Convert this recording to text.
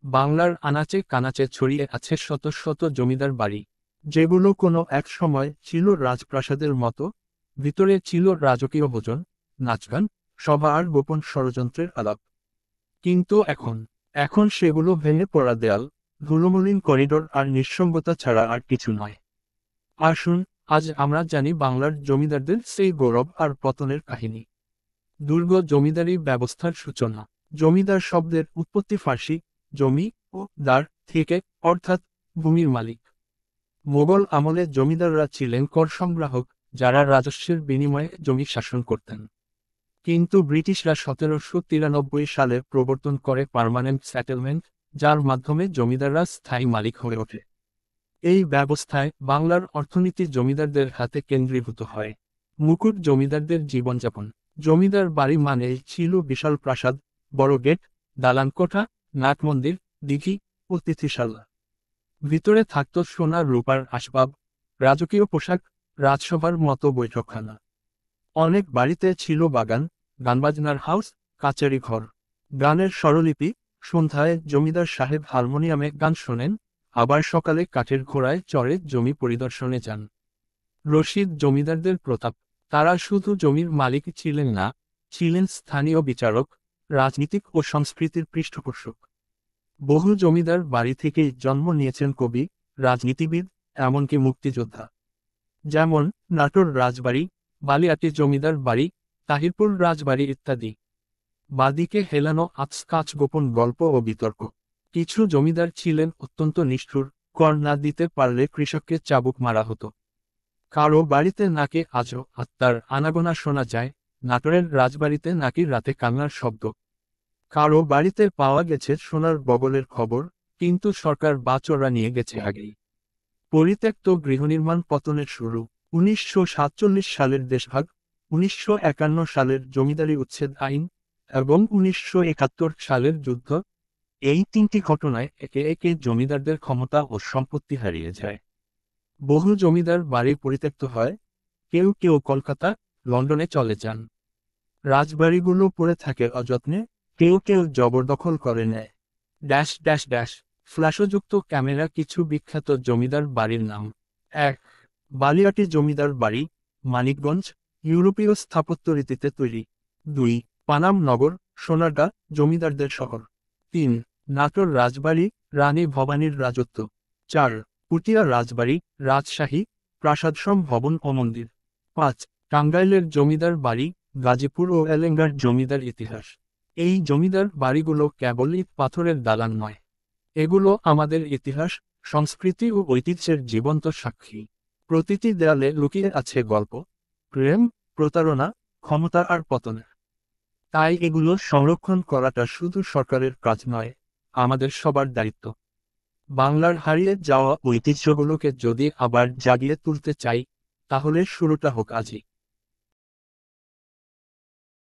বাংলার আনাচে কানাচে ছড়িয়ে আছে শত শত জমিদার বাড়ি, যেগুলো কোনো এক সময় ছিল রাজপ্রাসাদের মতো। ভিতরে ছিল রাজকীয় ভোজন, নাচগান, সভা আর গোপন ষড়যন্ত্রের আলাপ। কিন্তু এখন সেগুলো ভেঙে পড়া দেয়াল, ধুলোমলিন করিডোর আর নিঃসঙ্গতা ছাড়া আর কিছু নয়। আসুন, আজ আমরা জানি বাংলার জমিদারদের সেই গৌরব আর পতনের কাহিনী। দুর্গ জমিদারি ব্যবস্থার সূচনা। জমিদার শব্দের উৎপত্তি ফার্সি জমি ও দার থেকে, অর্থাৎ ভূমির মালিক। মোগল আমলে জমিদাররা ছিলেন কর সংগ্রাহক, যারা রাজস্বের বিনিময়ে জমি শাসন করতেন। কিন্তু ব্রিটিশরা 1793 সালে প্রবর্তন করে পার্মানেন্ট সেটেলমেন্ট, যার মাধ্যমে জমিদাররা স্থায়ী মালিক হয়ে ওঠে। এই ব্যবস্থায় বাংলার অর্থনীতি জমিদারদের হাতে কেন্দ্রীভূত হয়। মুকুট জমিদারদের জীবনযাপন। জমিদার বাড়ি মানেই ছিল বিশাল প্রাসাদ, বড় গেট, দালানকোঠা, নাট মন্দির, দিঘি, অতিথিশালা। ভিতরে থাকত সোনার রূপার আসবাব, রাজকীয় পোশাক, রাজসভার মতো বৈঠকখানা। অনেক বাড়িতে ছিল বাগান, গানবাজনার হাউস, কাচারি ঘর। গানের স্বরলিপি। সন্ধ্যায় জমিদার সাহেব হারমোনিয়ামে গান শোনেন, আবার সকালে কাঠের ঘোড়ায় চড়ে জমি পরিদর্শনে যান। রশিদ জমিদারদের প্রতাপ। তারা শুধু জমির মালিক ছিলেন না, ছিলেন স্থানীয় বিচারক, রাজনীতিক ও সংস্কৃতির পৃষ্ঠপোষক। বহু জমিদার বাড়ি থেকেই জন্ম নিয়েছেন কবি, রাজনীতিবিদ, এমনকি মুক্তিযোদ্ধা। যেমন নাটোর রাজবাড়ি, বালিয়াটি জমিদার বাড়ি, তাহিরপুর রাজবাড়ি ইত্যাদি। বাদিকে হেলানো আচকাচ গোপন গল্প ও বিতর্ক। কিছু জমিদার ছিলেন অত্যন্ত নিষ্ঠুর, কর না দিতে পারলে কৃষককে চাবুক মারা হতো। কারো বাড়িতে নাকি আজও আত্মার আনাগোনা শোনা যায়, নাটোরের রাজবাড়িতে নাকি রাতে কান্নার শব্দ। কারো বাড়িতে পাওয়া গেছে সোনার বগলের খবর, কিন্তু সরকার বাচোরা নিয়ে গেছে আগেই। পরিত্যক্ত গৃহনির্মাণ পতনের শুরু। 1947 সালের দেশভাগ, 1951 সালের জমিদারি উচ্ছেদ আইন এবং 1971 সালের যুদ্ধ, এই তিনটি ঘটনায় একে একে জমিদারদের ক্ষমতা ও সম্পত্তি হারিয়ে যায়। বহু জমিদার বাড়ি পরিত্যক্ত হয়, কেউ কেউ কলকাতা, লন্ডনে চলে যান। রাজবাড়িগুলো পড়ে থাকে অযত্নে, কেউ কেউ জবরদখল করে নেয়। Dash dash dash. ফ্ল্যাশযুক্ত ক্যামেরা কিছু বিখ্যাত জমিদার বাড়ির নাম। 1. বালিয়াটি জমিদার বাড়ি, মানিকগঞ্জ, ইউরোপীয় স্থাপত্য রীতিতে তৈরি। 2. পানাম নগর, সোনারগাঁ, জমিদারদের শহর। 3. নাটোর রাজবাড়ি, রানী ভবানীর রাজত্ব। 4. পুটিয়া রাজবাড়ি, রাজশাহী, প্রাসাদসম ভবন ও মন্দির। 5. টাঙ্গাইলের জমিদার বাড়ি, গাজীপুর ও এলেঙ্গার জমিদার ইতিহাস। এই জমিদার বাড়িগুলো কেবল ইট পাথরের দালান নয়, এগুলো আমাদের ইতিহাস, সংস্কৃতি ও ঐতিহ্যের জীবন্ত সাক্ষী। প্রতিটি দেয়ালে লুকিয়ে আছে গল্প, প্রেম, প্রতারণা, ক্ষমতা আর পতনের। তাই এগুলো সংরক্ষণ করাটা শুধু সরকারের কাজ নয়, আমাদের সবার দায়িত্ব। বাংলার হারিয়ে যাওয়া ঐতিহ্যগুলোকে যদি আবার জাগিয়ে তুলতে চাই, তাহলে শুরুটা হোক আজই।